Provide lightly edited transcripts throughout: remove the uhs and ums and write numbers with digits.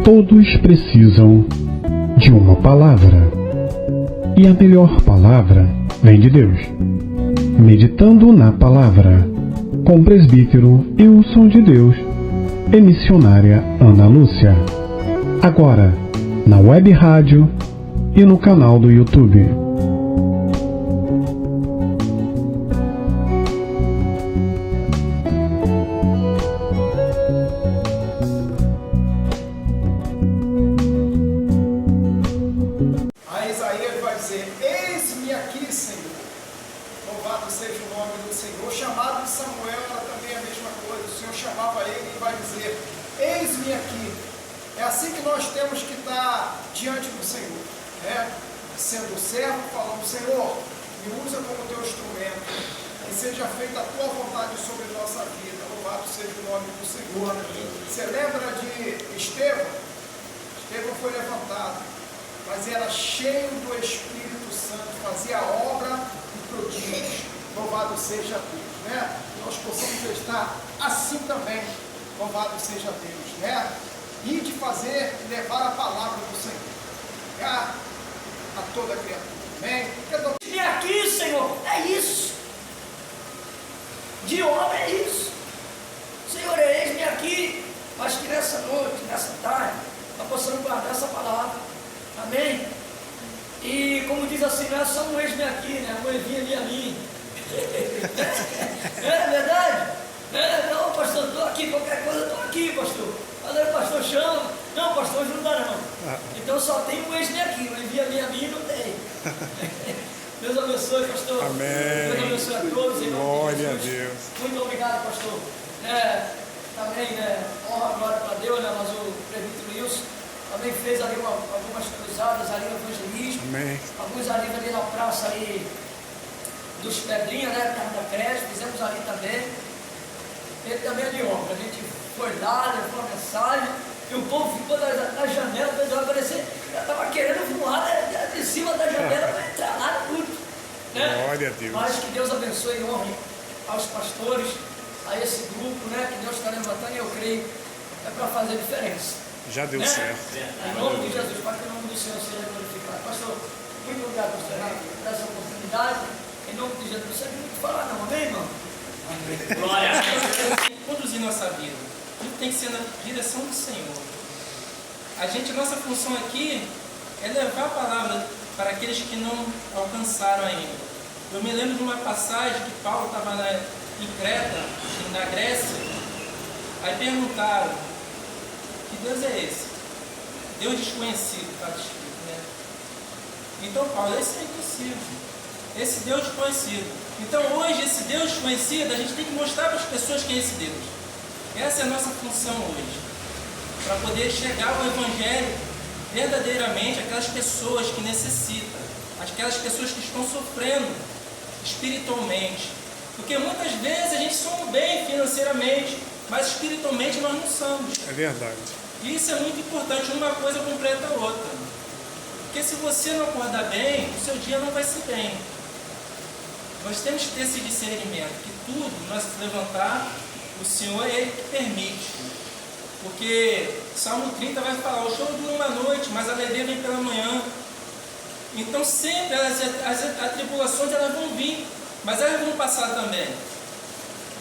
Todos precisam de uma palavra, e a melhor palavra vem de Deus. Meditando na palavra, com o presbítero Wilson de Deus e missionária Ana Lúcia. Agora, na web rádio e no canal do YouTube. Seja o nome do Senhor. O chamado de Samuel era também a mesma coisa. O Senhor chamava ele e vai dizer: eis-me aqui. É assim que nós temos que estar diante do Senhor, né? Sendo servo, falando: Senhor, me usa como teu instrumento, que seja feita a tua vontade sobre a nossa vida. Louvado seja o nome do Senhor. Você lembra de Estevão? Estevão foi levantado, mas era cheio do Espírito Santo, fazia obra e prodígios. Louvado seja Deus, né? Nós possamos estar assim também. Louvado seja Deus, né? E de fazer, levar a palavra do Senhor a toda criatura, amém? E aqui, Senhor, é isso. De obra é isso. Senhor, eis-me aqui. Mas que nessa noite, nessa tarde, nós possamos guardar essa palavra, amém? E como diz assim, não é só um eis-me aqui, né? Um envia ali a mim. É verdade? Não, pastor, estou aqui, qualquer coisa, estou aqui, pastor. Às vezes o pastor chama, não, pastor, hoje não dá não. Então só tem um ex-me aqui, o envia a mim não tem. Deus abençoe, pastor. Amém. Deus abençoe a todos. Glória a Deus. Muito obrigado, pastor. Também, honra e glória para Deus, né? Mas o presbítero Wilson também fez ali algumas cruzadas ali no evangelismo. Amém. Alguns ali na praça ali dos Pedrinhas, né, perto da creche, fizemos ali também. Ele também é de obra. A gente foi lá, levou a mensagem, e o povo ficou na janela, o pessoal aparecer, já estava querendo voar, né, de cima da janela para entrar lá no culto, né? Glória a Deus. Mas que Deus abençoe e honre aos pastores, a esse grupo, né, que Deus está levantando, e eu creio é para fazer diferença. Já deu né? certo. Em nome de Jesus, para que o nome do Senhor seja glorificado. Pastor, muito obrigado, pastor Renato, por essa oportunidade. Em nome de Jesus, não sei muito falar não, amém, irmão? Amém. Glória a Deus. Conduzir nossa vida, tudo tem que ser na direção do Senhor. Nossa função aqui é levar a palavra para aqueles que não alcançaram ainda. Eu me lembro de uma passagem que Paulo estava em Creta, na Grécia, aí perguntaram: que Deus é esse? Deus desconhecido, está escrito, né? Então Paulo, esse é impossível. Esse Deus desconhecido. Então hoje, esse Deus desconhecido, a gente tem que mostrar para as pessoas quem é esse Deus. Essa é a nossa função hoje. Para poder chegar ao Evangelho verdadeiramente àquelas pessoas que necessitam, aquelas pessoas que estão sofrendo espiritualmente. Porque muitas vezes a gente somos bem financeiramente, mas espiritualmente nós não somos. É verdade. E isso é muito importante, uma coisa completa a outra. Porque se você não acordar bem, o seu dia não vai ser bem. Nós temos que ter esse discernimento, que tudo nós levantar, o Senhor é Ele que permite. Porque Salmo 30 vai falar: o choro dura uma noite, mas a alegria vem pela manhã. Então sempre as atribulações elas vão vir, mas elas vão passar também.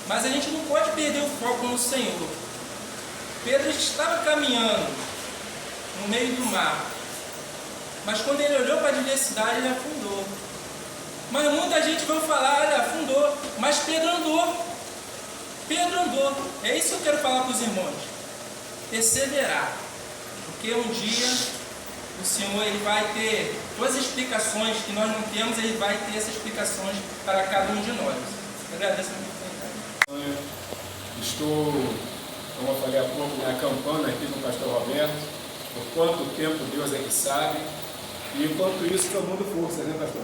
Mas a gente não pode perder o foco no Senhor. Pedro estava caminhando no meio do mar, mas quando ele olhou para a adversidade, ele afundou. Mas muita gente vai falar: olha, afundou, mas Pedro andou. Pedro andou. É isso que eu quero falar para os irmãos. Perseverar. Porque um dia o Senhor ele vai ter todas as explicações que nós não temos, Ele vai ter essas explicações para cada um de nós. Eu agradeço a oportunidade. Estou, como eu falei há pouco, na campana aqui com o pastor Roberto, por quanto tempo Deus é que sabe, e enquanto isso que eu mando força, né, pastor?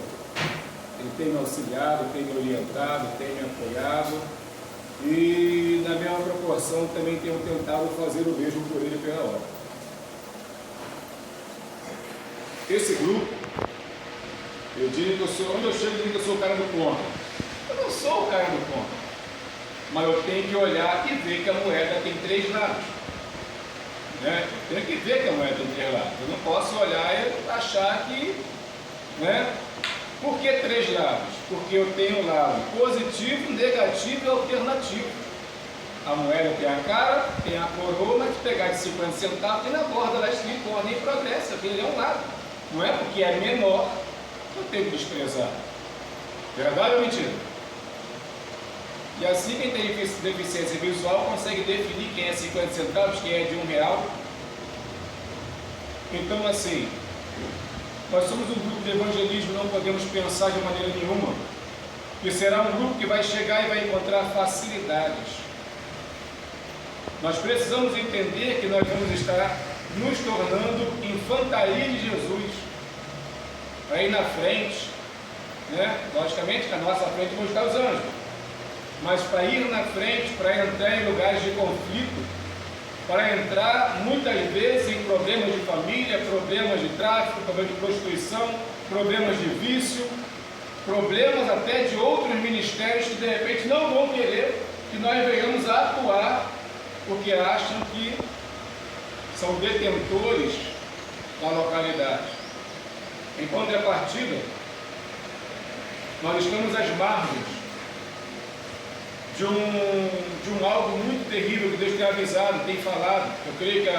Ele tem me auxiliado, tem me orientado, tem me apoiado, e na mesma proporção também tenho tentado fazer o mesmo por ele pela hora. esse grupo, eu digo que eu sou, onde eu chego, eu digo que eu sou o cara do contra. Eu não sou o cara do contra, mas eu tenho que olhar e ver que a moeda tem 3 lados. Né? Eu tenho que ver que a moeda tem 3 lados. Eu não posso olhar e achar que... Né? Por que 3 lados? Porque eu tenho lado positivo, negativo e alternativo. A moeda tem a cara, tem a coroa, mas se pegar de 50 centavos, tem na borda lá escrito ordem e progresso. Aquele é um lado. Não é porque é menor que eu tenho que desprezar. Verdade ou mentira? E assim quem tem deficiência visual consegue definir quem é 50 centavos, quem é de R$1. Então assim, nós somos um grupo de evangelismo, não podemos pensar de maneira nenhuma que será um grupo que vai chegar e vai encontrar facilidades. Nós precisamos entender que nós vamos estar nos tornando infantaria de Jesus. Aí na frente, né? Logicamente que à nossa frente vão estar os anjos, mas para ir na frente, para entrar em lugares de conflito, para entrar muitas vezes em problemas de família, problemas de tráfico, problemas de prostituição, problemas de vício, problemas até de outros ministérios que de repente não vão querer que nós venhamos a atuar, porque acham que são detentores da localidade. Em contrapartida, nós estamos às margens de um algo muito terrível que Deus tem avisado, tem falado. Eu creio que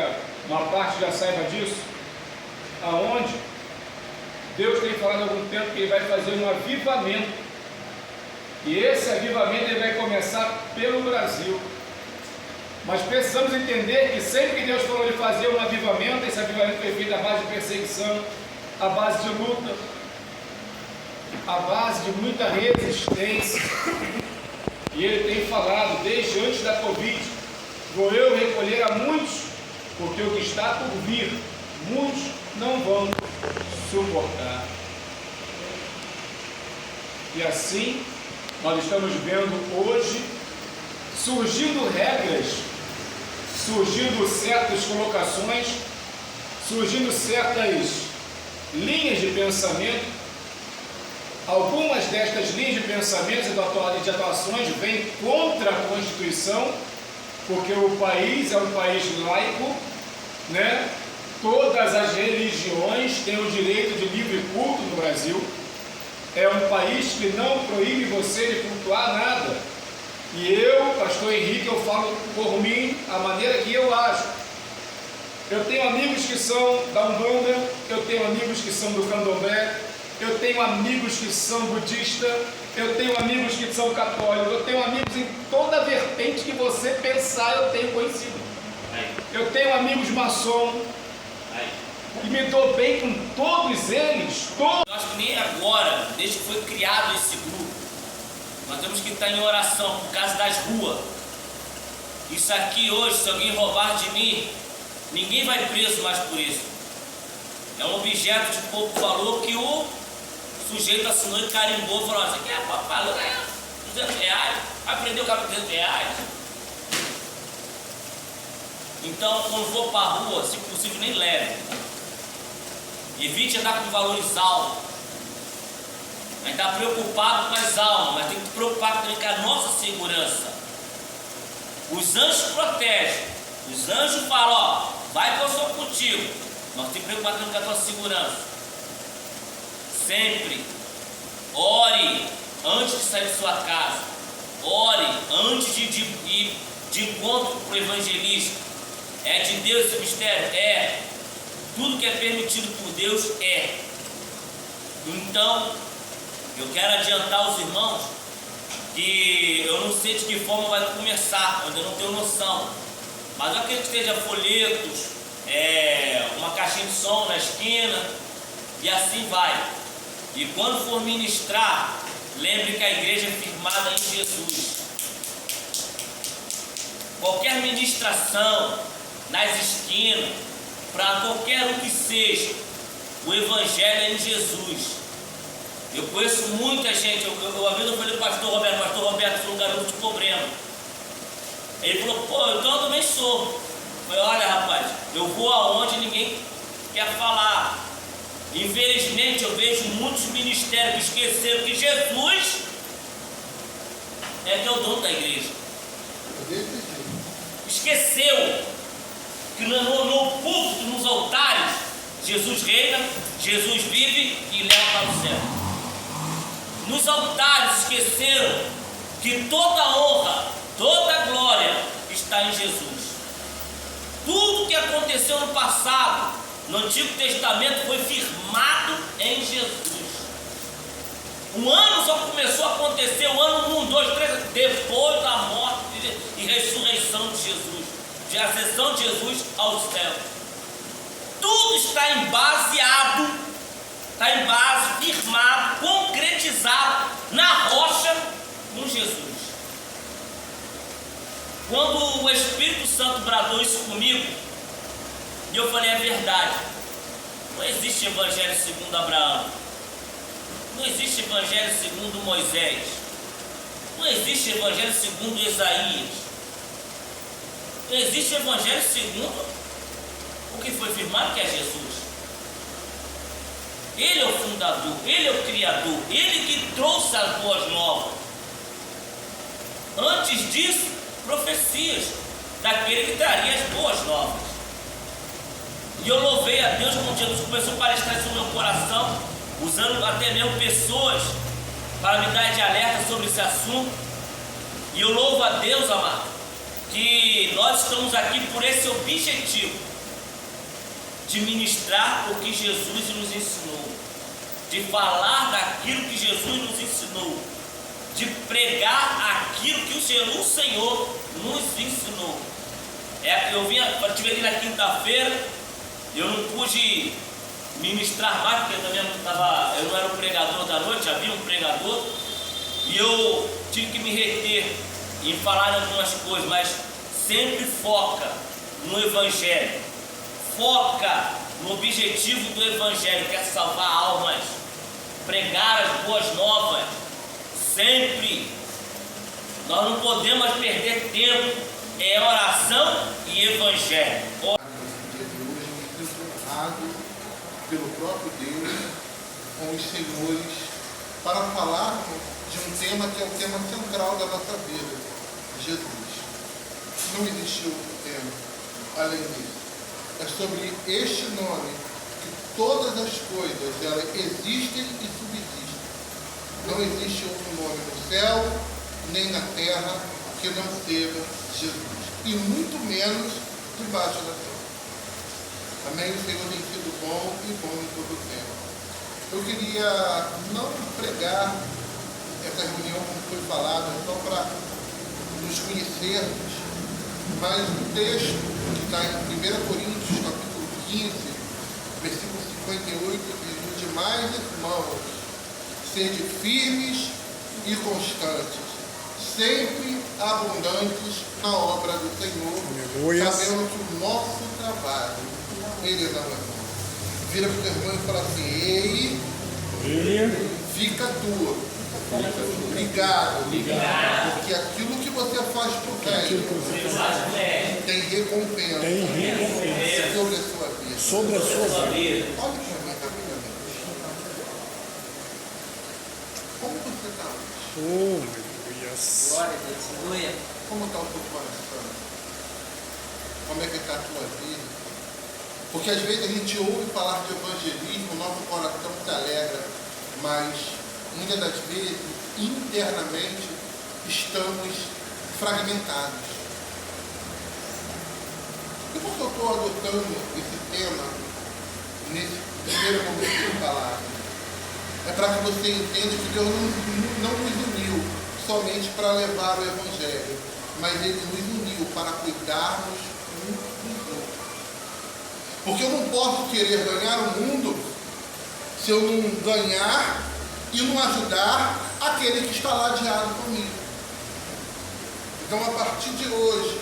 uma parte já saiba disso, aonde Deus tem falado há algum tempo que Ele vai fazer um avivamento, e esse avivamento ele vai começar pelo Brasil. Mas precisamos entender que sempre que Deus falou de fazer um avivamento, esse avivamento foi feito à base de perseguição, à base de luta, à base de muita resistência. E Ele tem falado desde antes da Covid: vou eu recolher a muitos, porque o que está por vir, muitos não vão suportar. E assim, nós estamos vendo hoje surgindo regras, surgindo certas colocações, surgindo certas linhas de pensamento. Algumas destas linhas de pensamentos e de atuações vêm contra a Constituição, porque o país é um país laico, né? Todas as religiões têm o direito de livre culto no Brasil. É um país que não proíbe você de cultuar nada. E eu, pastor Henrique, eu falo por mim a maneira que eu acho. Eu tenho amigos que são da Umbanda, eu tenho amigos que são do Candomblé, eu tenho amigos que são budistas, eu tenho amigos que são católicos, eu tenho amigos em toda a vertente que você pensar, eu tenho conhecido. Eu tenho amigos maçom, e me dou bem com todos eles. Eu acho que nem agora, desde que foi criado esse grupo, nós temos que estar em oração por causa das ruas. Isso aqui hoje, se alguém roubar de mim, ninguém vai preso mais por isso. É um objeto de pouco valor que o sujeito assinou e carimbou e falou: você quer valor? É R$200, vai prender o cara por R$200. Então, quando for para a rua, se possível, nem leve. Evite andar com valores altos. A gente está preocupado com as almas, mas tem que preocupar também com a nossa segurança. Os anjos protegem, os anjos falam: ó, vai que eu sou contigo. Nós temos que preocupar também com a tua segurança. Sempre ore antes de sair de sua casa. Ore antes de ir de encontro para o evangelista. É de Deus esse mistério? É. Tudo que é permitido por Deus é. Então, eu quero adiantar aos irmãos que eu não sei de que forma vai começar, eu ainda não tenho noção. Mas eu acredito que esteja folhetos, uma caixinha de som na esquina, e assim vai. E quando for ministrar, lembre que a igreja é firmada em Jesus. Qualquer ministração nas esquinas, para qualquer um que seja, o evangelho é em Jesus. Eu conheço muita gente. Uma vez eu falei para o pastor Roberto foi um garoto de problema. Ele falou: pô, então eu também sou. Eu falei: olha, rapaz, eu vou aonde ninguém quer falar. Infelizmente eu vejo muitos ministérios que esqueceram que Jesus é que é o dono da igreja. Esqueceu que no púlpito, nos altares, Jesus reina, Jesus vive e leva para o céu. Nos altares esqueceram que toda honra, toda glória está em Jesus. Tudo que aconteceu no passado, no Antigo Testamento, foi firmado em Jesus. O ano só começou a acontecer, o ano 1, 2, 3, depois da morte e ressurreição de Jesus, de ascensão de Jesus ao céu. Tudo está embaseado, está em base, firmado, concretizado na rocha com Jesus. Quando o Espírito Santo bradou isso comigo, e eu falei, é verdade, não existe evangelho segundo Abraão, não existe evangelho segundo Moisés, não existe evangelho segundo Isaías, não existe evangelho segundo o que foi firmado, que é Jesus. Ele é o fundador, ele é o criador, ele que trouxe as boas novas. Antes disso, profecias daquele que traria as boas novas. E eu louvei a Deus quando Jesus começou a palestrar isso no meu coração, usando até mesmo pessoas para me dar de alerta sobre esse assunto. E eu louvo a Deus, amado, que nós estamos aqui por esse objetivo, de ministrar o que Jesus nos ensinou, de falar daquilo que Jesus nos ensinou, de pregar aquilo que o Senhor nos ensinou. Eu estive ali na quinta-feira, eu não pude ministrar mais, porque eu não era o pregador da noite, havia um pregador, e eu tive que me reter em falar algumas coisas, mas sempre foca no Evangelho, foca no objetivo do Evangelho, que é salvar almas, pregar as boas novas. Sempre nós não podemos perder tempo, é oração e Evangelho. Pelo próprio Deus, com os senhores, para falarmos de um tema que é o tema central da nossa vida, Jesus. Não existe outro tema além disso. É sobre este nome que todas as coisas elas existem e subsistem. Não existe outro nome no céu nem na terra que não seja Jesus, e muito menos debaixo da terra. Amém? O Senhor tem sido bom e bom em todo o tempo. Eu queria não pregar essa reunião como foi falado, só para nos conhecermos, mas o texto que está em 1 Coríntios, capítulo 15, versículo 58, diz: demais, irmãos, sede firmes e constantes, sempre abundantes na obra do Senhor, sabendo que o nosso trabalho Ele não é bom. Vira para o teu irmão e fala assim: Ei, fica tua. Obrigado. Porque aquilo que você faz por reino tem recompensa sobre a sua vida. Olha para mim rapidamente. Como você está hoje? Glória a Deus, aleluia. Como está o teu coração? Como é que está a tua vida? Porque às vezes a gente ouve falar de evangelismo, o nosso coração se alegra, mas muitas das vezes, internamente, estamos fragmentados. E por que eu estou adotando esse tema nesse primeiro momento de falar? É para que você entenda que Deus não nos uniu somente para levar o Evangelho, mas Ele nos uniu para cuidarmos uns dos outros. Porque eu não posso querer ganhar o mundo se eu não ganhar e não ajudar aquele que está ladeado comigo. Então, a partir de hoje,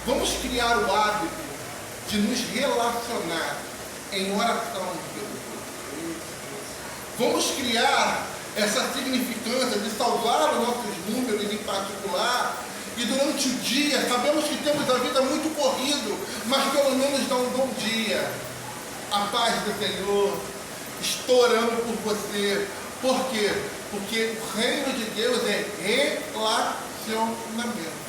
vamos criar o hábito de nos relacionar em oração pelo outro. Vamos criar essa significância de salvar os nossos números em particular. E durante o dia, sabemos que temos a vida muito corrida, mas pelo menos dá um bom dia. A paz do Senhor estou orando por você. Por quê? Porque o reino de Deus é relacionamento.